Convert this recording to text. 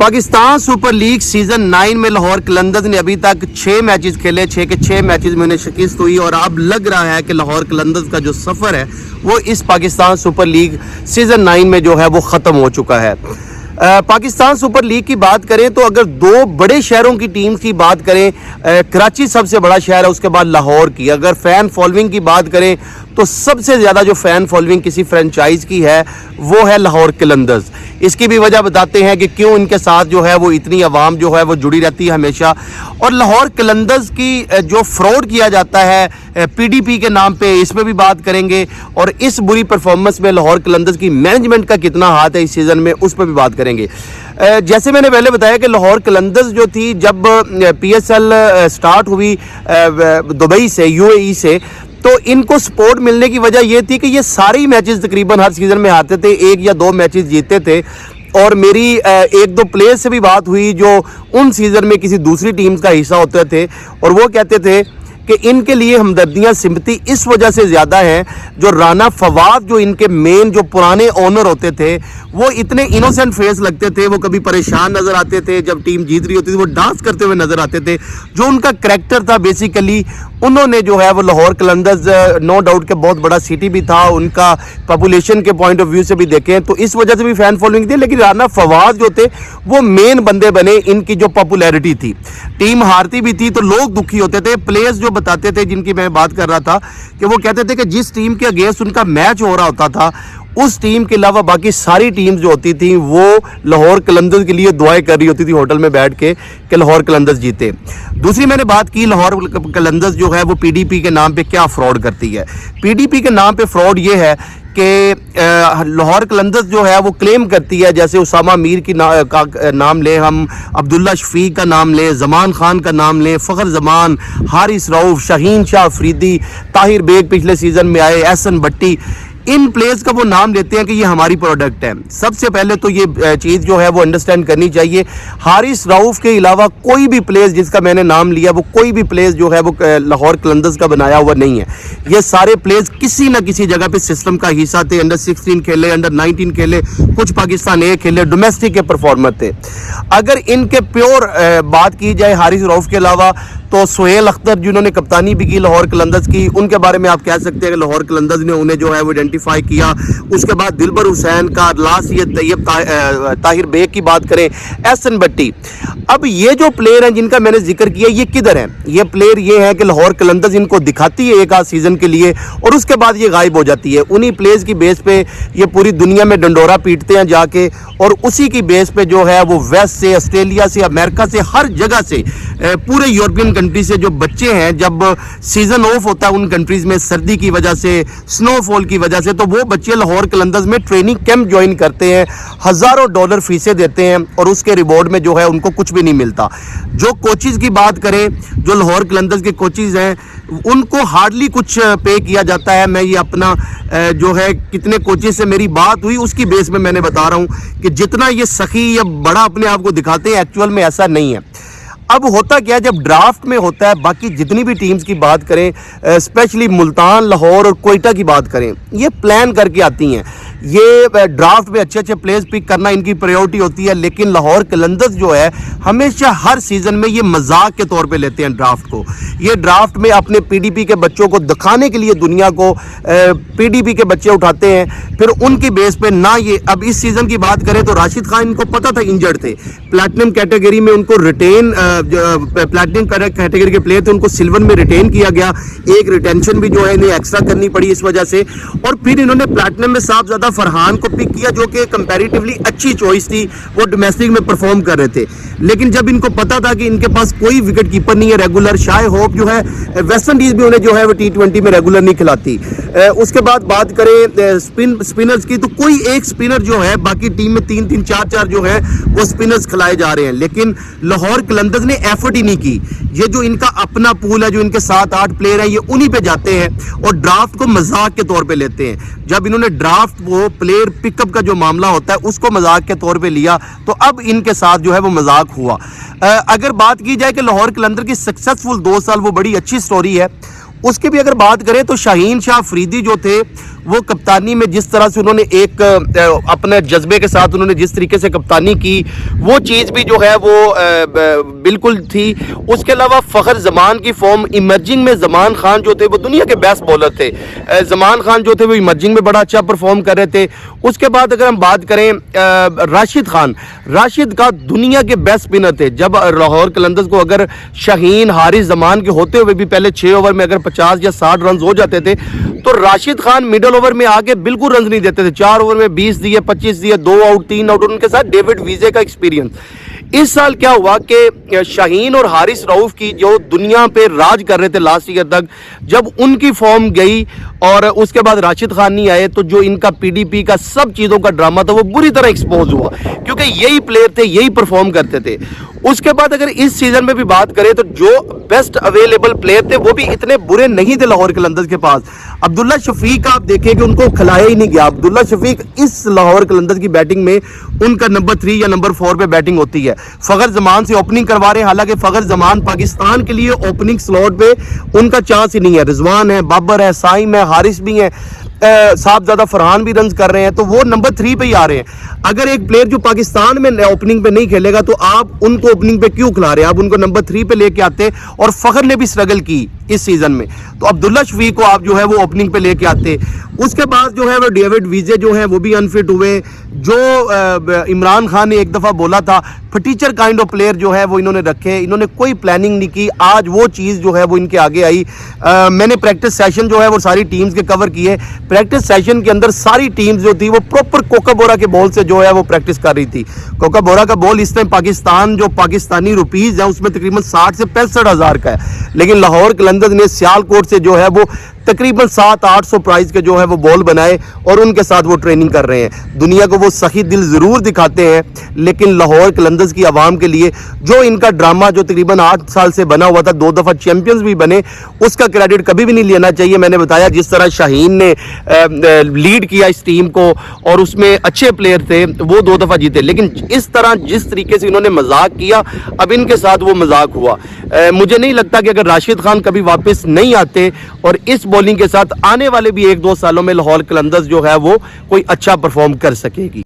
Pakistan super league season 9 में लाहौर कलंदर्स ने अभी तक 6 मैचेस खेले, 6 के 6 मैचेस में उन्हें शिकस्त हुई और अब लग रहा है कि लाहौर कलंदर्स का जो सफ़र है वो इस पाकिस्तान सुपर लीग सीजन 9 में जो है वो ख़त्म हो चुका है। पाकिस्तान सुपर लीग की बात करें तो अगर दो बड़े शहरों की टीम्स की बात करें, कराची सबसे बड़ा शहर है, उसके बाद लाहौर की। अगर फ़ैन फॉलोइंग की बात करें तो सबसे ज़्यादा जो फ़ैन फॉलोइंग किसी फ्रेंचाइज़ की है वो है लाहौर कलंदर्स। इसकी भी वजह बताते हैं कि क्यों इनके साथ जो है वो इतनी आवाम जो है वो जुड़ी रहती है हमेशा। और लाहौर कलंदर्स की जो फ्रॉड किया जाता है पीडीपी के नाम पे, इसमें भी बात करेंगे। और इस बुरी परफॉर्मेंस में लाहौर कलंदर्स की मैनेजमेंट का कितना हाथ है इस सीज़न में, उस पर भी बात करेंगे। जैसे मैंने पहले बताया कि लाहौर कलंदर्स जो थी, जब पीएसएल स्टार्ट हुई दुबई से, यूएई से, तो इनको सपोर्ट मिलने की वजह ये थी कि ये सारे ही मैचेस तकरीबन हर सीज़न में आते थे, 1 या 2 मैचेस जीतते थे। और मेरी 1-2 प्लेयर्स से भी बात हुई जो उन सीज़न में किसी दूसरी टीम का हिस्सा होते थे, और वो कहते थे कि इनके लिए हमदर्दियाँ, सिंपैथी इस वजह से ज़्यादा हैं जो राना फवाद, जो इनके मेन जो पुराने ओनर होते थे, वो इतने इनोसेंट फेस लगते थे। वो कभी परेशान नज़र आते थे, जब टीम जीत रही होती थी वो डांस करते हुए नज़र आते थे। जो उनका करैक्टर था बेसिकली, उन्होंने जो है वो लाहौर कलंदर्स नो डाउट के बहुत बड़ा सिटी भी था, उनका पॉपुलेशन के पॉइंट ऑफ व्यू से भी देखें तो इस वजह से भी फ़ैन फॉलोइंग थी। लेकिन राना फवाद जो थे वो मेन बंदे बने, इनकी जो पॉपुलैरिटी थी, टीम हारती भी थी तो लोग दुखी होते थे। प्लेयर्स जो बताते थे, जिनकी मैं बात कर रहा था, कि वो कहते थे कि जिस टीम के अगेंस्ट उनका मैच हो रहा होता था, उस टीम के अलावा बाकी सारी टीम्स जो होती थी वो लाहौर कलंदर्स के लिए दुआएं कर रही होती थी होटल में बैठ के कि लाहौर कलंदर्स जीते। दूसरी मैंने बात की लाहौर कलंदर्स जो है वो पीडीपी के नाम पे क्या फ्रॉड करती है। पीडीपी के नाम पे फ्रॉड ये है कि लाहौर कलंदर्स जो है वो क्लेम करती है, जैसे उसामा मीर की नाम लें, हम अब्दुल्ला शफीक का नाम लें, जमान खान का नाम लें, फ़खर जमान, हारिस रऊफ, शाहीन शाह अफरीदी, ताहिर बेग पिछले सीज़न में आए, एहसन भट्टी, इन प्लेयर्स का वो नाम लेते हैं कि ये हमारी प्रोडक्ट है। सबसे पहले तो ये चीज़ जो है वो अंडरस्टैंड करनी चाहिए। हारिस रऊफ के अलावा कोई भी प्लेयर्स जिसका मैंने नाम लिया, वो कोई भी प्लेयर्स जो है वो लाहौर कलंदर्स का बनाया हुआ नहीं है। ये सारे प्लेयर्स किसी न किसी जगह पे सिस्टम का हिस्सा थे। अंडर 16 खेले, अंडर 19 खेले, कुछ पाकिस्तान ए खेले, डोमेस्टिक के परफॉर्मर थे। अगर इनके प्योर बात की जाए हारिस रऊफ के अलावा, तो सोहेल अख्तर जिन्होंने कप्तानी भी की लाहौर कलंदर्स की, उनके बारे में आप कह सकते हैं कि लाहौर कलंदर्स ने उन्हें जो है वो आइडेंटिफाई किया। उसके बाद दिलबर हुसैन का, लास्ट ये तैयब ताहिर बेग की बात करें, एहसन भट्टी। अब ये जो प्लेयर हैं जिनका मैंने जिक्र किया, ये किधर हैं? ये प्लेयर ये हैं कि लाहौर कलंदर्स इनको दिखाती है एक आध सीज़न के लिए और उसके बाद ये गायब हो जाती है। उन्हीं प्लेयर्स की बेस पे ये पूरी दुनिया में डंडोरा पीटते हैं जाके, और उसी की बेस पे जो है वो वेस्ट से, ऑस्ट्रेलिया से, अमेरिका से, हर जगह से, पूरे यूरोपियन कंट्री से जो बच्चे हैं, जब सीज़न ऑफ होता है उन कंट्रीज़ में सर्दी की वजह से, स्नोफॉल की वजह से, तो वो बच्चे लाहौर कलंदर्स में ट्रेनिंग कैंप ज्वाइन करते हैं, हज़ारों डॉलर फीसें देते हैं और उसके रिवॉर्ड में जो है उनको कुछ भी नहीं मिलता। जो कोचेज़ की बात करें, जो लाहौर कलंदर्स के कोचेज़ हैं, उनको हार्डली कुछ पे किया जाता है। मैं ये अपना जो है कितने कोचेज़ से मेरी बात हुई उसकी बेस में मैंने बता रहा हूँ कि जितना ये सखी या बड़ा अपने आप को दिखाते हैं, एक्चुअल में ऐसा नहीं है। अब होता क्या है, जब ड्राफ्ट में होता है, बाकी जितनी भी टीम्स की बात करें, स्पेशली मुल्तान, लाहौर और कोयटा की बात करें, ये प्लान करके आती हैं। ये ड्राफ्ट में अच्छे अच्छे प्लेयर्स पिक करना इनकी प्रायोरिटी होती है। लेकिन लाहौर कलंदर्स जो है हमेशा हर सीज़न में ये मजाक के तौर पे लेते हैं ड्राफ्ट को। ये ड्राफ्ट में अपने पीडीपी के बच्चों को दिखाने के लिए दुनिया को पीडीपी के बच्चे उठाते हैं, फिर उनकी बेस पे ना ये। अब इस सीज़न की बात करें तो राशिद खान, इनको पता था इंजर्ड थे, प्लैटिनम कैटेगरी में उनको रिटेन, प्लैटिनम कैटेगरी के प्लेयर थे, उनको सिल्वर में रिटेन किया गया। एक रिटेंशन भी जो है इन्हें एक्स्ट्रा करनी पड़ी इस वजह से। और फिर इन्होंने प्लैटिनम में साफ ज़्यादा फरहान को पिक किया, जो कि कंपैरेटिवली अच्छी चॉइस थी, वो डोमेस्टिक में परफॉर्म कर रहे थे। लेकिन जब इनको पता था कि इनके पास कोई विकेट कीपर नहीं है रेगुलर, शाय होप जो है वेस्ट इंडीज़ भी उन्हें जो है वो T20 में रेगुलर नहीं खिलाती। उसके बाद बात करें स्पिनर्स की, तो कोई एक स्पिनर जो है, बाकी टीम में 3-3, 4-4 जो है वो स्पिनर्स खिलाए जा रहे हैं। लेकिन लाहौर कलंदर्स ने एफर्ट ही नहीं की। ये जो इनका अपना पूल है, जो इनके 7-8 प्लेयर हैं, ये उन्हीं पे जाते हैं और ड्राफ्ट को मजाक के तौर पे लेते हैं। जब इन्होंने ड्राफ्ट वो प्लेयर पिकअप का जो मामला होता है उसको मजाक के तौर पे लिया, तो अब इनके साथ जो है वो मजाक हुआ। अगर बात की जाए कि लाहौर कलंदर की सक्सेसफुल 2 साल, वो बड़ी अच्छी स्टोरी है। उसकी भी अगर बात करें तो शाहीन शाह अफरीदी जो थे وہ کپتانی میں جس طرح سے انہوں نے ایک اپنے جذبے کے ساتھ انہوں نے جس طریقے سے کپتانی کی وہ چیز بھی جو ہے وہ بالکل تھی. اس کے علاوہ فخر زمان کی فارم ایمرجنگ میں زمان خان جو تھے وہ دنیا کے بیسٹ بولر تھے. زمان خان جو تھے وہ ایمرجنگ میں بڑا اچھا پرفارم کر رہے تھے. اس کے بعد اگر ہم بات کریں راشد خان کا دنیا کے بیسٹ اسپنر تھے. جب لاہور قلندرز کو اگر شاہین حارث زمان کے ہوتے ہوئے بھی پہلے 6 اوور میں اگر 50 یا 60 رنز ہو جاتے تھے تو راشد خان مڈل اوور میں آگے بالکل رنز نہیں دیتے تھے. 4 اوور میں 20 دیے, 25 دیے, 2 آؤٹ 3 آؤٹ. ان کے ساتھ ڈیوڈ ویزے کا ایکسپیرینس. اس سال کیا ہوا کہ شاہین اور حارث رؤف کی جو دنیا پہ راج کر رہے تھے لاسٹ ایئر تک, جب ان کی فارم گئی اور اس کے بعد راشد خان نہیں آئے تو جو ان کا پی ڈی پی کا سب چیزوں کا ڈرامہ تھا وہ بری طرح ایکسپوز ہوا, کیونکہ یہی پلیئر تھے, یہی پرفارم کرتے تھے. اس کے بعد اگر اس سیزن میں بھی بات کریں تو جو بیسٹ اویلیبل پلیئر تھے وہ بھی اتنے برے نہیں تھے لاہور قلندرز کے پاس. عبداللہ شفیق آپ دیکھیں کہ ان کو کھلایا ہی نہیں گیا. عبداللہ شفیق اس لاہور قلندرز کی بیٹنگ میں ان کا نمبر 3 یا نمبر 4 پہ بیٹنگ ہوتی ہے. فخر زمان سے اوپننگ کروا رہے ہیں, حالانکہ فخر زمان پاکستان کے لیے اوپننگ سلوٹ پہ ان کا چانس ہی نہیں ہے. رضوان ہے, بابر ہے, سائم ہے, حارث بھی ہیں, صاحبزادہ فرحان بھی رنز کر رہے ہیں, تو وہ نمبر 3 پہ ہی آ رہے ہیں. اگر ایک پلیئر جو پاکستان میں اوپننگ پہ نہیں کھیلے گا تو آپ ان کو اوپننگ پہ کیوں کھلا رہے ہیں؟ آپ ان کو نمبر 3 پہ لے کے آتے, اور فخر نے بھی سٹرگل کی اس سیزن میں, تو عبداللہ شفیق کو آپ جو ہے وہ اوپننگ پہ لے کے آتے. اس کے بعد جو ہے وہ ڈیوڈ ویزے جو ہیں وہ بھی انفٹ ہوئے. جو عمران خان نے ایک دفعہ بولا تھا ٹیچر کائنڈ آف پلیئر جو ہے وہ انہوں نے رکھے, انہوں نے کوئی پلاننگ نہیں کی. آج وہ چیز جو ہے وہ ان کے آگے آئی. میں نے پریکٹس سیشن جو ہے وہ ساری ٹیمز کے کور کیے. پریکٹس سیشن کے اندر ساری ٹیمز جو تھی وہ پراپر کوکا بورا کے بال سے جو ہے وہ پریکٹس کر رہی تھی. کوکا بورا کا بال اس ٹائم پاکستان جو پاکستانی روپیز ہے اس میں تقریباً 60 سے 65 ہزار کا ہے, لیکن لاہور قلندرز نے سیالکوٹ سے جو ہے وہ تقریباً 700-800 پرائز کے جو ہے وہ بال بنائے اور ان کے ساتھ وہ ٹریننگ کر رہے ہیں. دنیا کو وہ سخی دل ضرور دکھاتے ہیں, لیکن لاہور قلندرز کی عوام کے لیے جو ان کا ڈرامہ جو تقریباً 8 سال سے بنا ہوا تھا, 2 دفعہ چیمپئنز بھی بنے, اس کا کریڈٹ کبھی بھی نہیں لینا چاہیے. میں نے بتایا جس طرح شاہین نے لیڈ کیا اس ٹیم کو اور اس میں اچھے پلیئر تھے, وہ 2 دفعہ جیتے, لیکن اس طرح جس طریقے سے انہوں نے مذاق کیا اب ان کے ساتھ وہ مذاق ہوا. مجھے نہیں لگتا کہ اگر راشد خان کبھی واپس نہیں آتے اور اس بولنگ کے ساتھ آنے والے بھی 1-2 سالوں میں لاہور قلندرز جو ہے وہ کوئی اچھا پرفارم کر سکے گی.